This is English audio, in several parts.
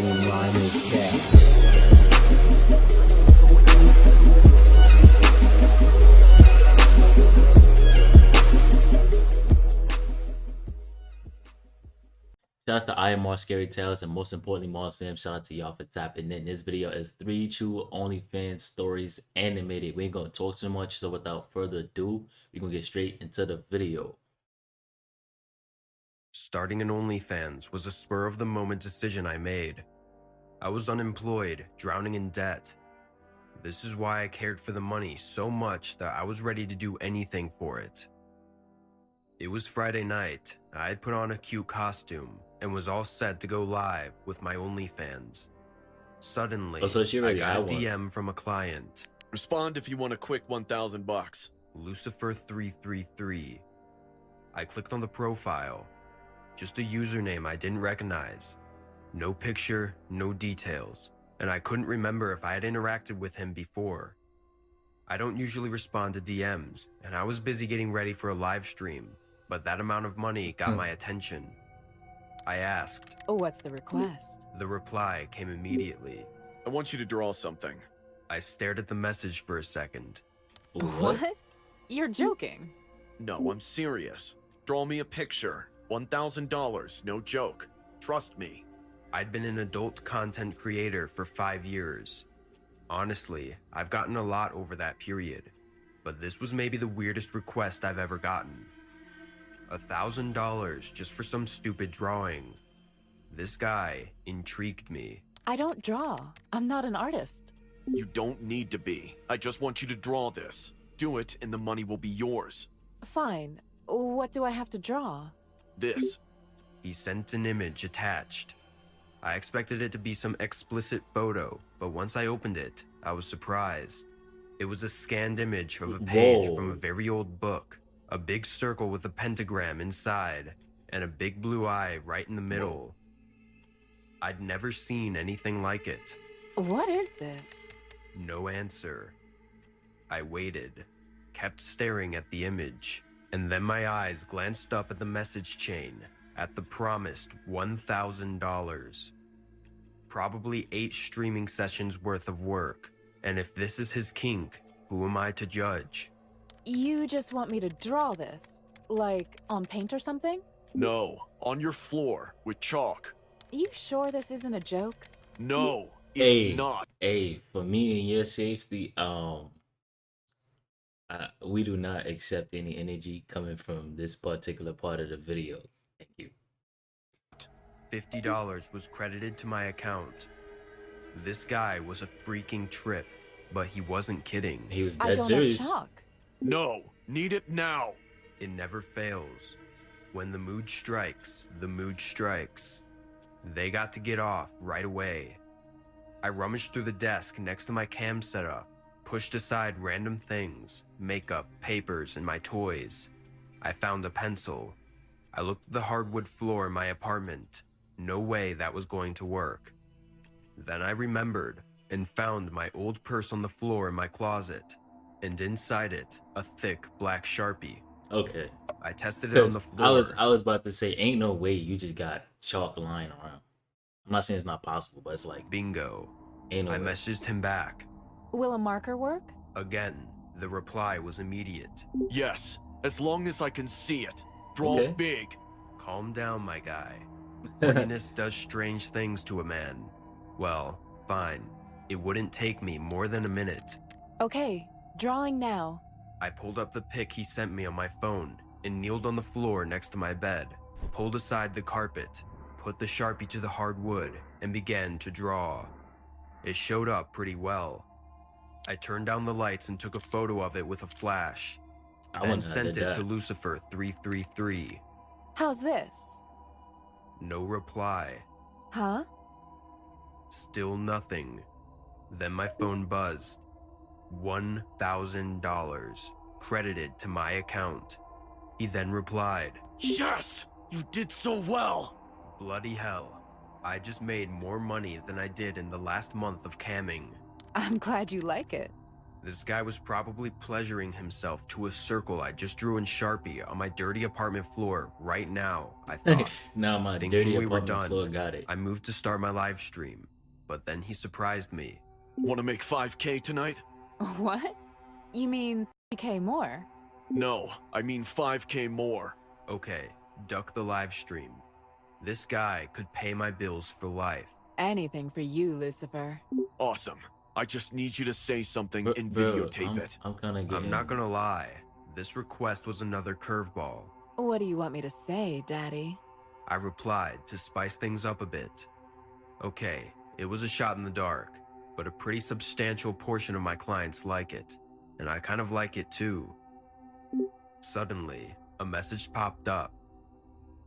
A minor cat. Shout out to IMR Scary Tales, and most importantly, Mars fam. Shout out to y'all for tapping in. This video is 3 true OnlyFans stories animated. We ain't gonna talk too much, so without further ado, we're gonna get straight into the video. Starting an OnlyFans was a spur-of-the-moment decision I made. I was unemployed, drowning in debt. This is why I cared for the money so much that I was ready to do anything for it. It was Friday night. I had put on a cute costume and was all set to go live with my OnlyFans. Suddenly, I got a DM from a client. Respond if you want a quick 1,000 bucks. Lucifer333. I clicked on the profile. Just a username I didn't recognize. No picture, no details, and I couldn't remember if I had interacted with him before. I don't usually respond to DMs, and I was busy getting ready for a live stream, but that amount of money got my attention. I asked, "What's the request?" The reply came immediately. I want you to draw something. I stared at the message for a second. What? You're joking. No, I'm serious. Draw me a picture. $1,000, no joke. Trust me. I'd been an adult content creator for 5 years. Honestly, I've gotten a lot over that period, but this was maybe the weirdest request I've ever gotten. $1,000 just for some stupid drawing. This guy intrigued me. I don't draw. I'm not an artist. You don't need to be. I just want you to draw this. Do it and the money will be yours. Fine. What do I have to draw? This. He sent an image attached. I expected it to be some explicit photo, but once I opened it, I was surprised. It was a scanned image of a page from a very old book. A big circle with a pentagram inside, and a big blue eye right in the middle. I'd never seen anything like it. What is this? No answer. I waited, kept staring at the image, and then my eyes glanced up at the message chain, at the promised $1,000. Probably 8 streaming sessions worth of work, and if this is his kink, who am I to judge? You just want me to draw this? Like, on paint or something? No, on your floor, with chalk. You sure this isn't a joke? No, it's not. Hey, for me and your safety, we do not accept any energy coming from this particular part of the video. Thank you. $50 was credited to my account. This guy was a freaking trip, but he wasn't kidding. He was I dead don't serious. have chalk. No, need it now. It never fails. When the mood strikes, the mood strikes. They got to get off right away. I rummaged through the desk next to my cam setup, pushed aside random things, makeup, papers, and my toys. I found a pencil. I looked at the hardwood floor in my apartment. No way that was going to work. Then I remembered and found my old purse on the floor in my closet, and inside it, a thick black Sharpie. Okay. I tested it on the floor. I was about to say, ain't no way you just got chalk lying around. I'm not saying it's not possible, but it's like bingo. Ain't no I way. messaged him back. Will a marker work? Again, the reply was immediate. Yes, as long as I can see it. Draw big. Calm down, my guy. Horniness does strange things to a man. Well, fine. It wouldn't take me more than a minute. Okay, drawing now. I pulled up the pic he sent me on my phone and kneeled on the floor next to my bed, pulled aside the carpet, put the Sharpie to the hardwood, and began to draw. It showed up pretty well. I turned down the lights and took a photo of it with a flash, then sent it to Lucifer333. How's this? No reply. Huh? Still nothing. Then my phone buzzed. $1,000 credited to my account. He then replied, Yes! You did so well! Bloody hell. I just made more money than I did in the last month of camming. I'm glad you like it. This guy was probably pleasuring himself to a circle I just drew in Sharpie on my dirty apartment floor right now, I thought. Now my Thinking dirty we were apartment done, floor got it. I moved to start my live stream, but then he surprised me. Want to make 5K tonight? What? You mean 3K more? No, I mean 5K more. Okay, duck the live stream. This guy could pay my bills for life. Anything for you, Lucifer. Awesome. I just need you to say something Bro, and bro, videotape it. I'm kind of getting. I'm not gonna lie, this request was another curveball. What do you want me to say, Daddy? I replied to spice things up a bit. Okay, it was a shot in the dark, but a pretty substantial portion of my clients like it, and I kind of like it too. Suddenly, a message popped up.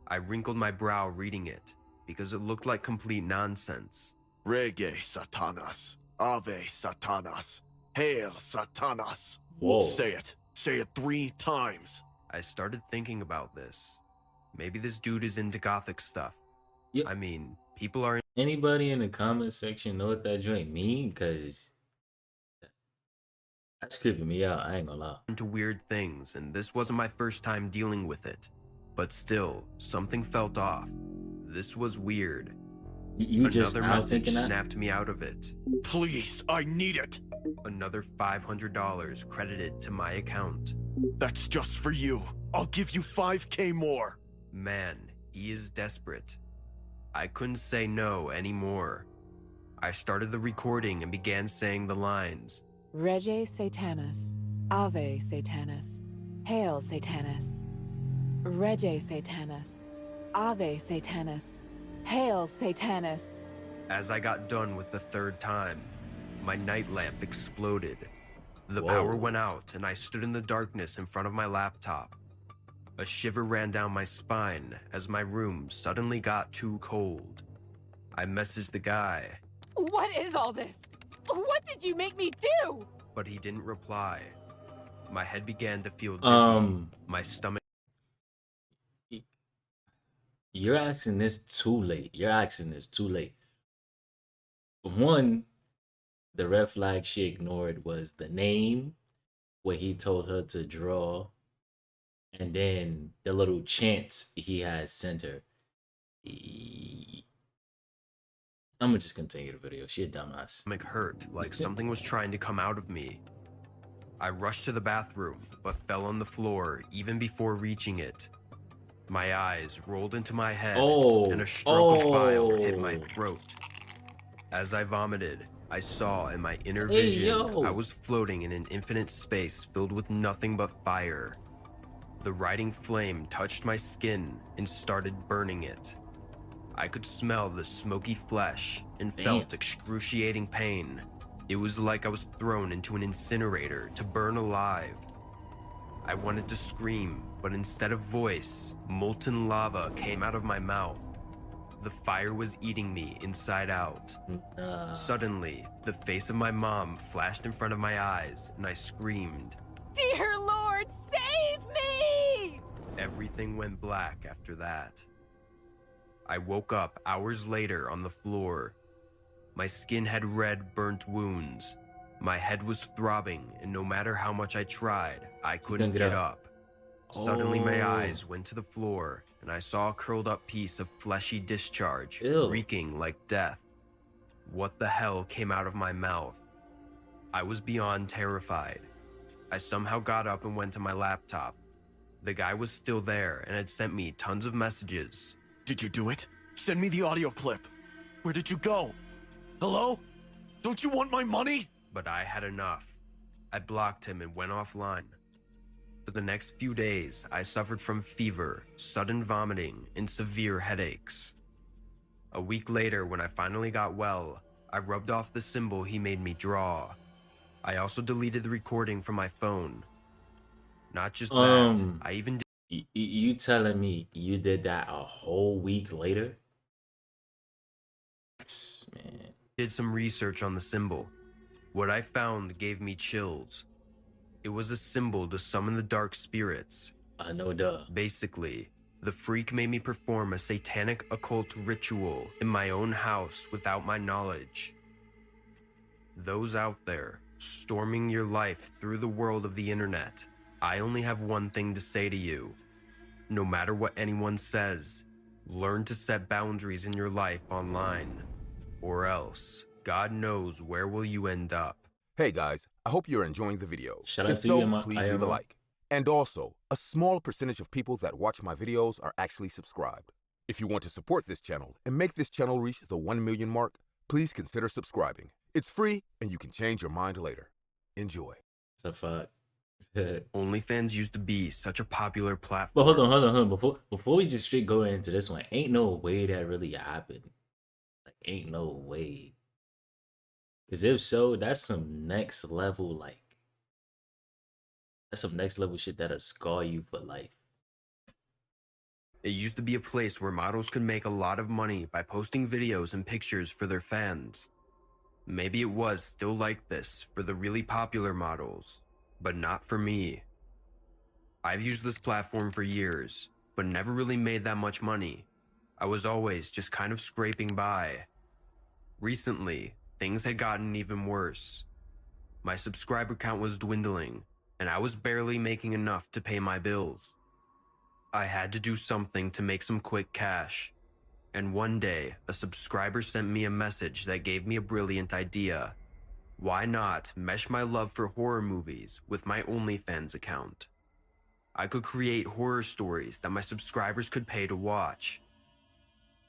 I wrinkled my brow reading it, because it looked like complete nonsense. Reggae Satanas. Ave Satanas. Hail Satanas. Whoa. Say it. Say it 3 times. I started thinking about this. Maybe this dude is into gothic stuff. Yep. I mean, people are Anybody in the comment section know what that joint mean? Cause that's creeping me out. I ain't gonna lie. into weird things, and this wasn't my first time dealing with it. But still, something felt off. This was weird. You just Another now message thinking that? snapped me out of it. Please, I need it. Another $500 credited to my account. That's just for you. I'll give you 5K more. Man, he is desperate. I couldn't say no anymore. I started the recording and began saying the lines. Rege Satanas. Ave Satanas. Hail Satanas. Rege Satanas. Ave Satanas. Hail Satanas. As I got done with the 3rd time, my night lamp exploded. The Whoa. power went out and I stood in the darkness in front of my laptop. A shiver ran down my spine as my room suddenly got too cold. I messaged the guy, What is all this? What did you make me do? but he didn't reply. My head began to feel dizzy. My stomach You're asking this too late. You're asking this too late. One, the red flag she ignored was the name, what he told her to draw, and then the little chants he had sent her. I'm gonna just continue the video. She a dumbass. hurt like something was trying to come out of me. I rushed to the bathroom, but fell on the floor even before reaching it. My eyes rolled into my head, and a stroke of bile hit my throat. As I vomited, I saw in my inner vision I was floating in an infinite space filled with nothing but fire. The riding flame touched my skin and started burning it. I could smell the smoky flesh and felt excruciating pain. It was like I was thrown into an incinerator to burn alive. I wanted to scream, but instead of voice, molten lava came out of my mouth. The fire was eating me inside out. Suddenly, the face of my mom flashed in front of my eyes, and I screamed. Dear Lord, save me! Everything went black after that. I woke up hours later on the floor. My skin had red, burnt wounds. My head was throbbing, and no matter how much I tried, I couldn't get up. Suddenly, my eyes went to the floor, and I saw a curled up piece of fleshy discharge, reeking like death. What the hell came out of my mouth? I was beyond terrified. I somehow got up and went to my laptop. The guy was still there and had sent me tons of messages. Did you do it? Send me the audio clip. Where did you go? Hello? Don't you want my money? But I had enough. I blocked him and went offline. For the next few days, I suffered from fever, sudden vomiting, and severe headaches. A week later, when I finally got well, I rubbed off the symbol he made me draw. I also deleted the recording from my phone. Not just that, I even You telling me you did that a whole week later? Man. did some research on the symbol. What I found gave me chills. It was a symbol to summon the dark spirits. I know, duh. Basically, the freak made me perform a satanic occult ritual in my own house without my knowledge. Those out there, storming your life through the world of the internet, I only have one thing to say to you. No matter what anyone says, learn to set boundaries in your life online, or else, God knows where will you end up. Hey guys, I hope you're enjoying the video. Shout out If to you so, and my please leave a IRL. like. And also, a small percentage of people that watch my videos are actually subscribed. If you want to support this channel and make this channel reach the 1 million mark, please consider subscribing. It's free and you can change your mind later. Enjoy. It's a fuck. OnlyFans used to be such a popular But platform. hold on. Before we just straight go into this one, ain't no way that really happened. Like, ain't no way. Cause if so, that's some next level, like that's some next level shit that'll scar you for life. It used to be a place where models could make a lot of money by posting videos and pictures for their fans. Maybe it was still like this for the really popular models, but not for me. I've used this platform for years, but never really made that much money. I was always just kind of scraping by. Recently, things had gotten even worse. My subscriber count was dwindling, and I was barely making enough to pay my bills. I had to do something to make some quick cash. And one day, a subscriber sent me a message that gave me a brilliant idea. Why not mesh my love for horror movies with my OnlyFans account? I could create horror stories that my subscribers could pay to watch.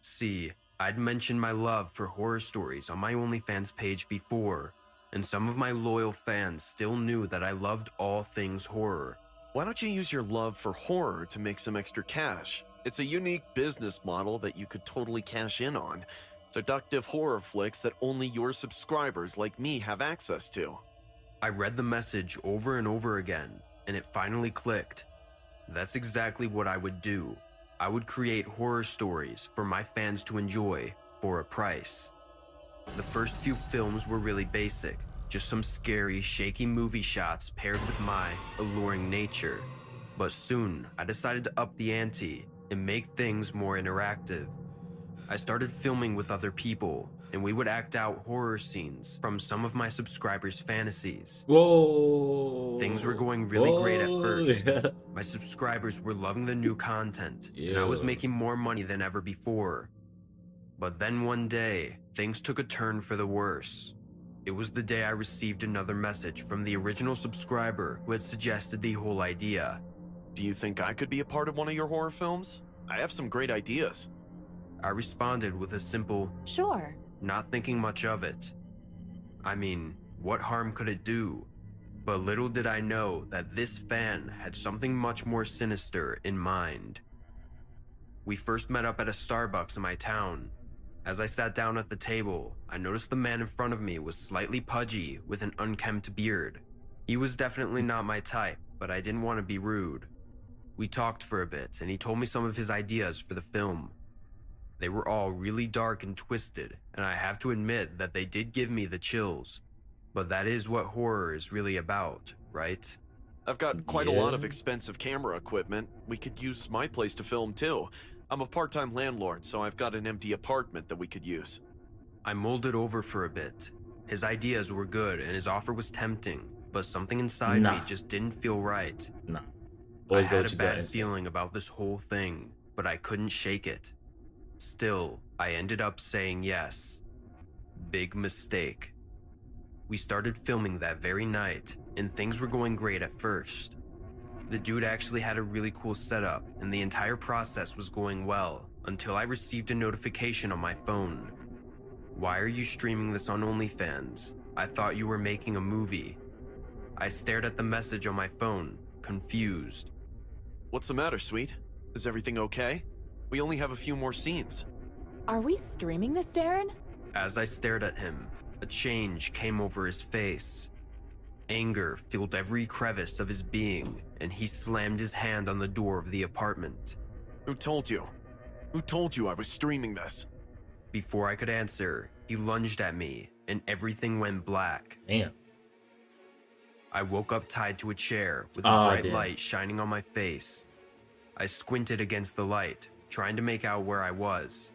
See, I'd mentioned my love for horror stories on my OnlyFans page before, and some of my loyal fans still knew that I loved all things horror. Why don't you use your love for horror to make some extra cash? It's a unique business model that you could totally cash in on. Seductive horror flicks that only your subscribers like me have access to. I read the message over and over again, and it finally clicked. That's exactly what I would do. I would create horror stories for my fans to enjoy for a price. The first few films were really basic, just some scary, shaky movie shots paired with my alluring nature. But soon, I decided to up the ante and make things more interactive. I started filming with other people, and we would act out horror scenes from some of my subscribers' fantasies. Whoa. Things were going really great at first. Yeah. My subscribers were loving the new content, and I was Yeah. making more money than ever before. But then one day, things took a turn for the worse. It was the day I received another message from the original subscriber who had suggested the whole idea. Do you think I could be a part of one of your horror films? I have some great ideas. I responded with a simple, Sure. not thinking much of it. I mean, what harm could it do? But little did I know that this fan had something much more sinister in mind. We first met up at a Starbucks in my town. As I sat down at the table, I noticed the man in front of me was slightly pudgy with an unkempt beard. He was definitely not my type, but I didn't want to be rude. We talked for a bit, and he told me some of his ideas for the film. They were all really dark and twisted, and I have to admit that they did give me the chills. But that is what horror is really about, right? I've got quite a lot of Yeah. expensive camera equipment. We could use my place to film too. I'm a part-time landlord, so I've got an empty apartment that we could use. I mulled it over for a bit. His ideas were good and his offer was tempting, but something inside me Nah. just didn't feel right. Nah. I Always go had with a your gut bad instinct. feeling about this whole thing, but I couldn't shake it. Still, I ended up saying yes. Big mistake. We started filming that very night, and things were going great at first. The dude actually had a really cool setup, and the entire process was going well, until I received a notification on my phone. Why are you streaming this on OnlyFans? I thought you were making a movie. I stared at the message on my phone, confused. What's the matter, sweet? Is everything okay? We only have a few more scenes. Are we streaming this, Darren? As I stared at him, a change came over his face. Anger filled every crevice of his being, and he slammed his hand on the door of the apartment. Who told you? Who told you I was streaming this? Before I could answer, he lunged at me, and everything went black. Damn. I woke up tied to a chair with a Ah, bright damn. light shining on my face. I squinted against the light, trying to make out where I was.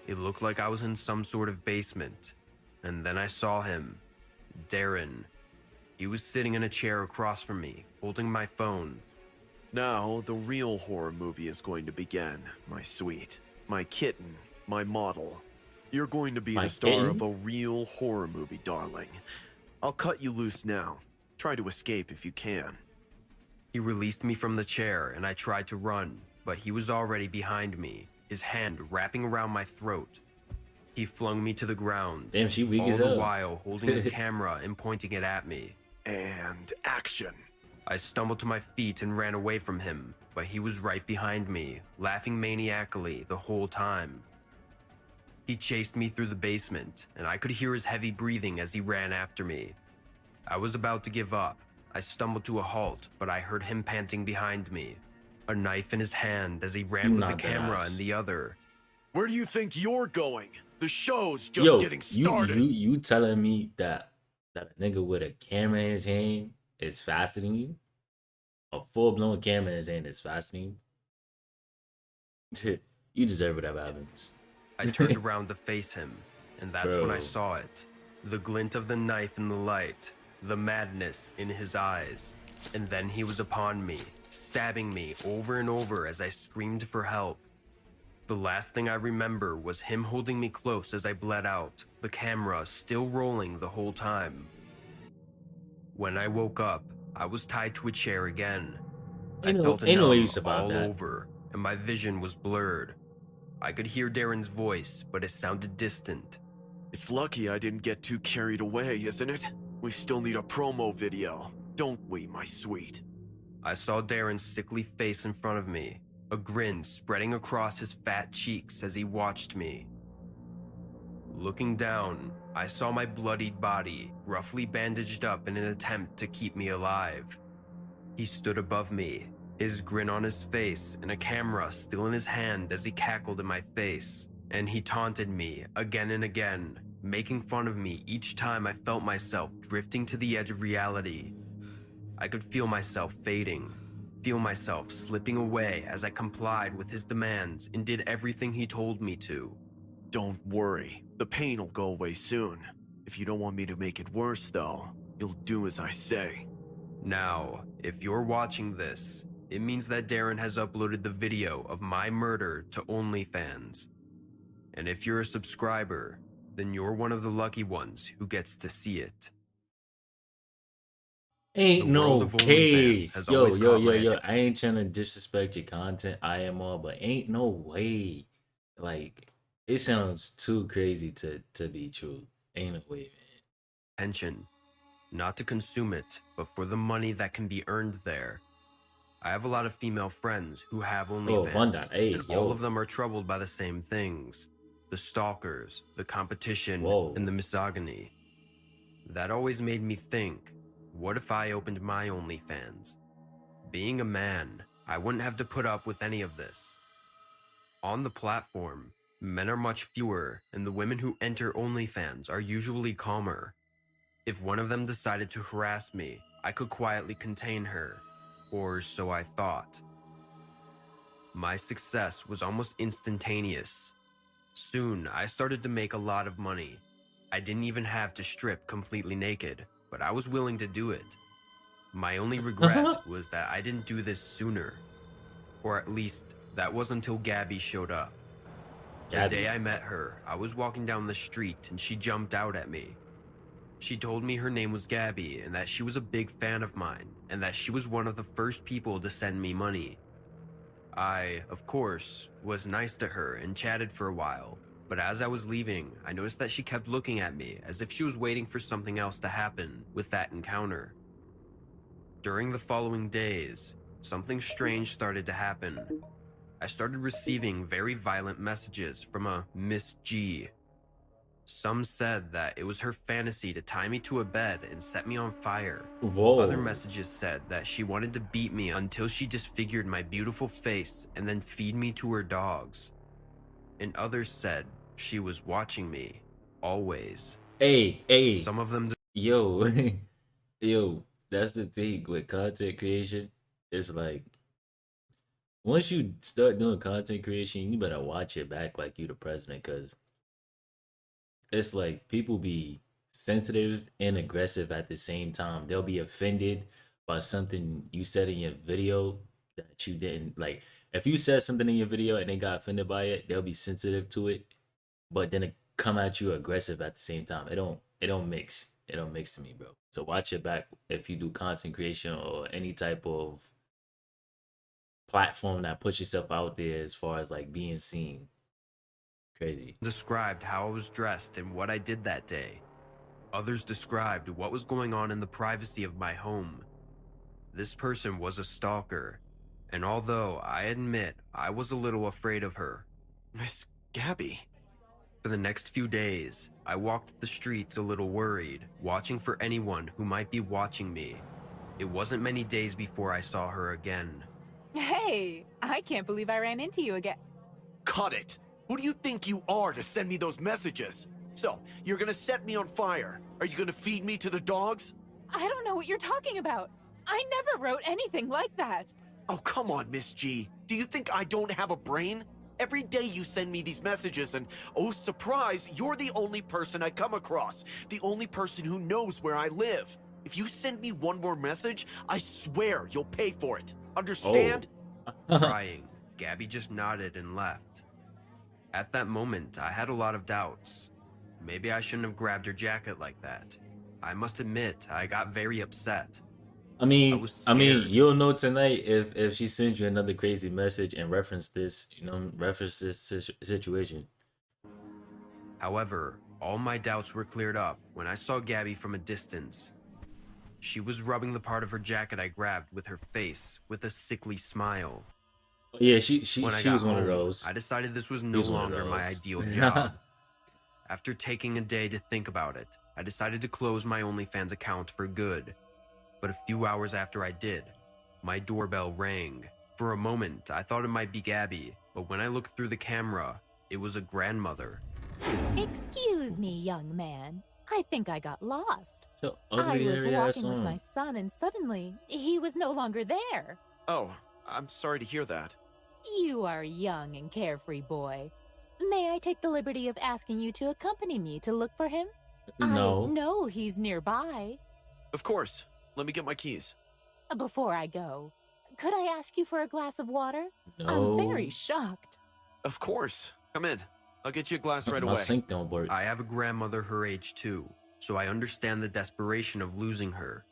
It looked like I was in some sort of basement, and then I saw him, Darren. He was sitting in a chair across from me, holding my phone. Now, the real horror movie is going to begin, my sweet. My kitten, my model. You're going to be My the star kitten? of a real horror movie, darling. I'll cut you loose now. Try to escape if you can. He released me from the chair and I tried to run, but he was already behind me, his hand wrapping around my throat. He flung me to the ground, Damn, she weak all as the hell. while holding his camera and pointing it at me. And action. I stumbled to my feet and ran away from him, but he was right behind me, laughing maniacally the whole time. He chased me through the basement, and I could hear his heavy breathing as he ran after me. I was about to give up. I stumbled to a halt, but I heard him panting behind me, a knife in his hand as he ran You with the not camera badass. in the other. Where do you think you're going? The show's just Yo, getting you started. you telling me that a nigga with a camera in his hand is faster than you? A full-blown camera in his hand is faster than you? You deserve whatever happens. I turned around to face him, and that's when I Bro. saw it. The glint of the knife in the light, the madness in his eyes. And then he was upon me, stabbing me over and over as I screamed for help. The last thing I remember was him holding me close as I bled out, the camera still rolling the whole time. When I woke up, I was tied to a chair again. I felt Ain't no way you numb survived all that. over, and my vision was blurred. I could hear Darren's voice, but it sounded distant. It's lucky I didn't get too carried away, isn't it? We still need a promo video, don't we, my sweet? I saw Darren's sickly face in front of me, a grin spreading across his fat cheeks as he watched me. Looking down, I saw my bloodied body, roughly bandaged up in an attempt to keep me alive. He stood above me, his grin on his face and a camera still in his hand as he cackled in my face, and he taunted me again and again, making fun of me each time I felt myself drifting to the edge of reality. I could feel myself fading, feel myself slipping away as I complied with his demands and did everything he told me to. Don't worry, the pain will go away soon. If you don't want me to make it worse, though, you'll do as I say. Now, if you're watching this, it means that Darren has uploaded the video of my murder to OnlyFans. And if you're a subscriber, then you're one of the lucky ones who gets to see it. Ain't The no world of way. OnlyFans has Yo, always yo, caught yo, my yo. attention. I ain't trying to disrespect your content. I am all, but ain't no way. Like, it sounds too crazy to be true. Ain't no way, man. Not to consume it, but for the money that can be earned there. I have a lot of female friends who have OnlyFans, Wanda, hey, and yo. all of them are troubled by the same things. The stalkers, the competition, Whoa. and the misogyny. That always made me think, what if I opened my OnlyFans? Being a man, I wouldn't have to put up with any of this. On the platform, men are much fewer, and the women who enter OnlyFans are usually calmer. If one of them decided to harass me, I could quietly contain her, or so I thought. My success was almost instantaneous. Soon, I started to make a lot of money. I didn't even have to strip completely naked, but I was willing to do it. My only regret was that I didn't do this sooner. Or at least, that was until Gabby showed up. The Gabby. day I met her, I was walking down the street and she jumped out at me. She told me her name was Gabby and that she was a big fan of mine and that she was one of the first people to send me money. I, of course, was nice to her and chatted for a while, but as I was leaving, I noticed that she kept looking at me as if she was waiting for something else to happen with that encounter. During the following days, something strange started to happen. I started receiving very violent messages from a Miss G. Some said that it was her fantasy to tie me to a bed and set me on fire. Whoa. Other messages said that she wanted to beat me until she disfigured my beautiful face and then feed me to her dogs. And others said she was watching me, always. Hey. Some of them Yo, yo, that's the thing with content creation. It's like, once you start doing content creation, you better watch it back like you the president, because it's like people be sensitive and aggressive at the same time. They'll be offended by something you said in your video that you didn't like. If you said something in your video and they got offended by it, they'll be sensitive to it, but then it come at you aggressive at the same time. It don't mix. It don't mix to me, bro. So watch it back if you do content creation or any type of platform that puts yourself out there as far as like being seen. Crazy. Described how I was dressed and what I did that day. Others described what was going on in the privacy of my home. This person was a stalker, and although I admit I was a little afraid of her, Miss Gabby. for the next few days, I walked the streets a little worried, watching for anyone who might be watching me. It wasn't many days before I saw her again. Hey, I can't believe I ran into you again. Cut it! Who do you think you are to send me those messages? So, you're gonna set me on fire? Are you gonna feed me to the dogs? I don't know what you're talking about. I never wrote anything like that. Oh, come on, Miss G. Do you think I don't have a brain? Every day you send me these messages and, oh surprise, you're the only person I come across. The only person who knows where I live. If you send me one more message, I swear you'll pay for it. Understand? Crying, Gabby just nodded and left. At that moment, I had a lot of doubts. Maybe I shouldn't have grabbed her jacket like that. I must admit, I got very upset. I mean, was I mean, scared. you'll know tonight if she sends you another crazy message and reference this, reference this situation. However, all my doubts were cleared up when I saw Gabby from a distance. She was rubbing the part of her jacket I grabbed with her face with a sickly smile. Yeah, she When I she got was one of home, those. I decided this was no was one of longer my those. ideal job. After taking a day to think about it, I decided to close my OnlyFans account for good. But a few hours after I did, my doorbell rang. For a moment, I thought it might be Gabby, but when I looked through the camera, it was a grandmother. Excuse me, young man. I think I got lost. So I ugly was hairy ass walking with my on. son and suddenly he was no longer there. Oh, I'm sorry to hear that. You are a young and carefree boy. May I take the liberty of asking you to accompany me to look for him? I No. know he's nearby. Of course. Let me get my keys. Before I go, could I ask you for a glass of water? No. I'm very shocked. Of course. Come in. I'll get you a glass right My away. sink don't work. I have a grandmother her age too, so I understand the desperation of losing her.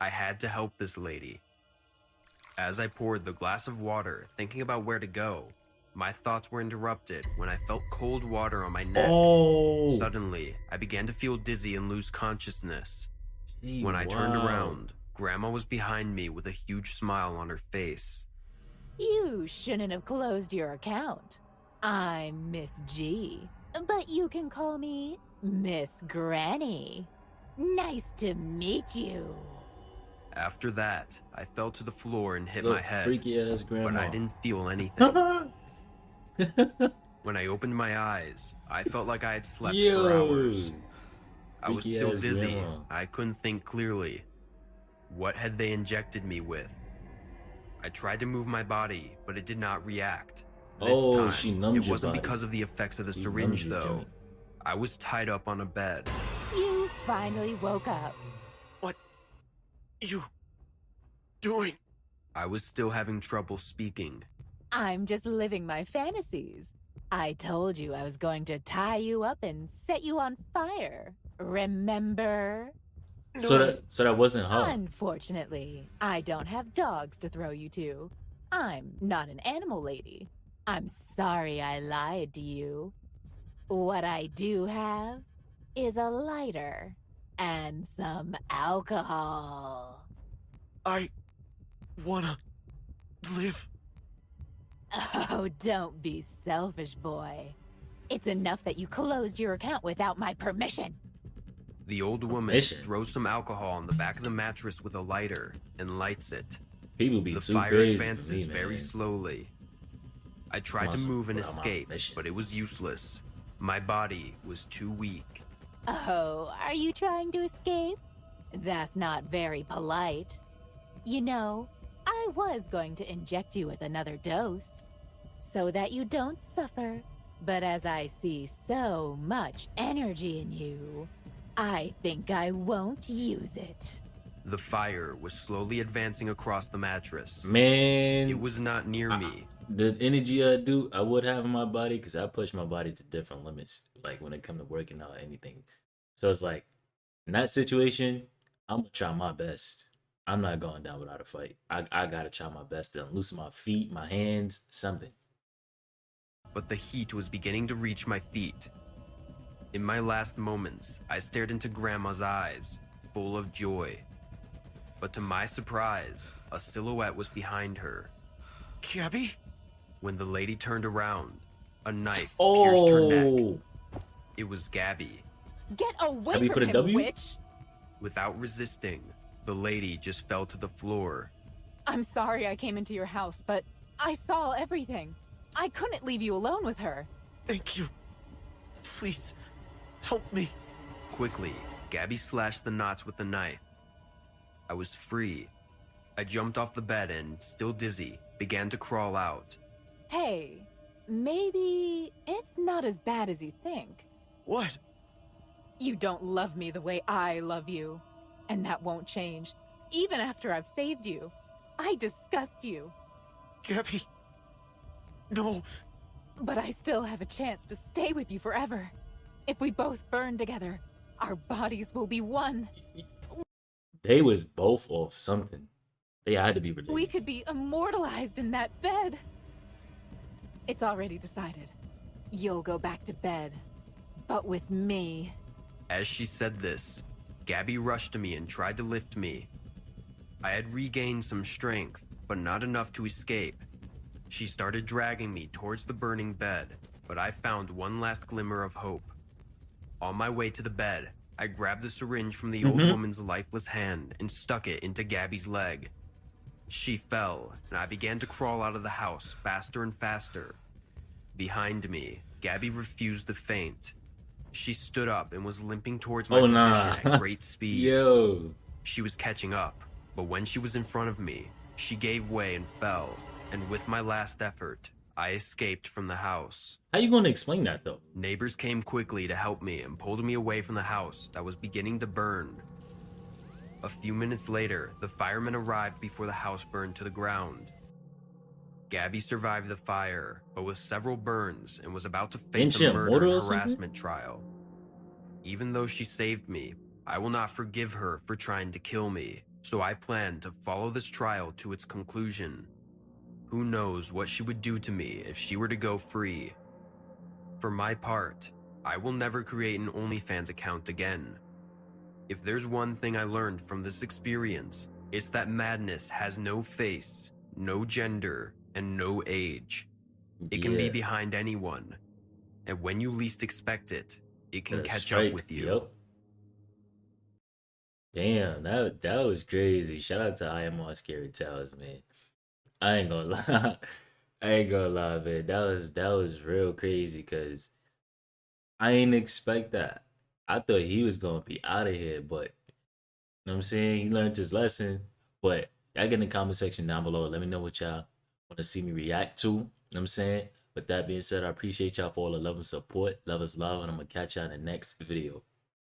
I had to help this lady. As I poured the glass of water, thinking about where to go, my thoughts were interrupted when I felt cold water on my neck. Oh. Suddenly, I began to feel dizzy and lose consciousness. Gee, When I turned wow. around, Grandma was behind me with a huge smile on her face. You shouldn't have closed your account. I'm Miss G, but you can call me Miss Granny. Nice to meet you. After that, I fell to the floor and hit Little my head, freaky ass grandma. but I didn't feel anything. When I opened my eyes, I felt like I had slept for hours. I was freaky still ass dizzy. grandma. I couldn't think clearly. What had they injected me with? I tried to move my body, but it did not react. This Oh, time, she numbed it your wasn't body. because of the effects of the She syringe, numbed you, though. Jimmy. I was tied up on a bed. You finally woke up. What you doing? I was still having trouble speaking. I'm just living my fantasies. I told you I was going to tie you up and set you on fire. Remember? So that wasn't her. Unfortunately, I don't have dogs to throw you to. I'm not an animal lady. I'm sorry I lied to you. What I do have is a lighter and some alcohol. I wanna live. Oh, don't be selfish, boy. It's enough that you closed your account without my permission. The old woman Permission? throws some alcohol on the back of the mattress with a lighter and lights it. People be The too fire crazy for advances me, very man. slowly. I tried to Must move and without my escape, permission. but it was useless. My body was too weak. Oh, are you trying to escape? That's not very polite. You know, I was going to inject you with another dose, so that you don't suffer. But as I see so much energy in you, I think I won't use it. The fire was slowly advancing across the mattress. Man, It was not near me. the energy I would have in my body, because I push my body to different limits, like when it comes to working out or anything. So it's like, in that situation, I'm gonna try my best. I'm not going down without a fight. I gotta try my best to loosen my feet, my hands, something. But the heat was beginning to reach my feet. In my last moments, I stared into Grandma's eyes, full of joy. But to my surprise, a silhouette was behind her. Gabby? When the lady turned around, a knife pierced her neck. Oh, It was Gabby. Get away Gabby from put a him, W? witch! Without resisting, the lady just fell to the floor. I'm sorry I came into your house, but I saw everything. I couldn't leave you alone with her. Thank you. Please, help me. Quickly, Gabby slashed the knots with the knife. I was free. I jumped off the bed and, still dizzy, began to crawl out. Hey, maybe it's not as bad as you think. What? You don't love me the way I love you. And that won't change, even after I've saved you. I disgust you. Gabby? No. But I still have a chance to stay with you forever. If we both burn together, our bodies will be one. they was both off something. They had to be related. We could be immortalized in that bed. It's already decided. You'll go back to bed, but with me. As she said this, Gabby rushed to me and tried to lift me. I had regained some strength, but not enough to escape. She started dragging me towards the burning bed, but I found one last glimmer of hope. On my way to the bed, I grabbed the syringe from the old woman's lifeless hand and stuck it into Gabby's leg. She fell, and I began to crawl out of the house faster and faster. Behind me, Gabby refused to faint. She stood up and was limping towards my position at great speed. Yo. She was catching up, but when she was in front of me, she gave way and fell, and with my last effort, I escaped from the house. How you gonna explain that though? Neighbors came quickly to help me and pulled me away from the house that was beginning to burn. A few minutes later, the firemen arrived before the house burned to the ground. Gabby survived the fire, but with several burns and was about to face a murder and harassment trial. Even though she saved me, I will not forgive her for trying to kill me, so I plan to follow this trial to its conclusion. Who knows what she would do to me if she were to go free. For my part, I will never create an OnlyFans account again. If there's one thing I learned from this experience, it's that madness has no face, no gender, and no age. It can be behind anyone, and when you least expect it, it can catch up with you. Yep. Damn, that was crazy. Shout out to IMR Scary Tales, man. I ain't gonna lie. I ain't gonna lie, man. That was real crazy because I ain't expect that. I thought he was gonna be out of here, but you know what I'm saying? He learned his lesson. But y'all get in the comment section down below. Let me know what y'all want to see me react to. You know what I'm saying? With that being said, I appreciate y'all for all the love and support. Love is love, and I'm gonna catch y'all in the next video.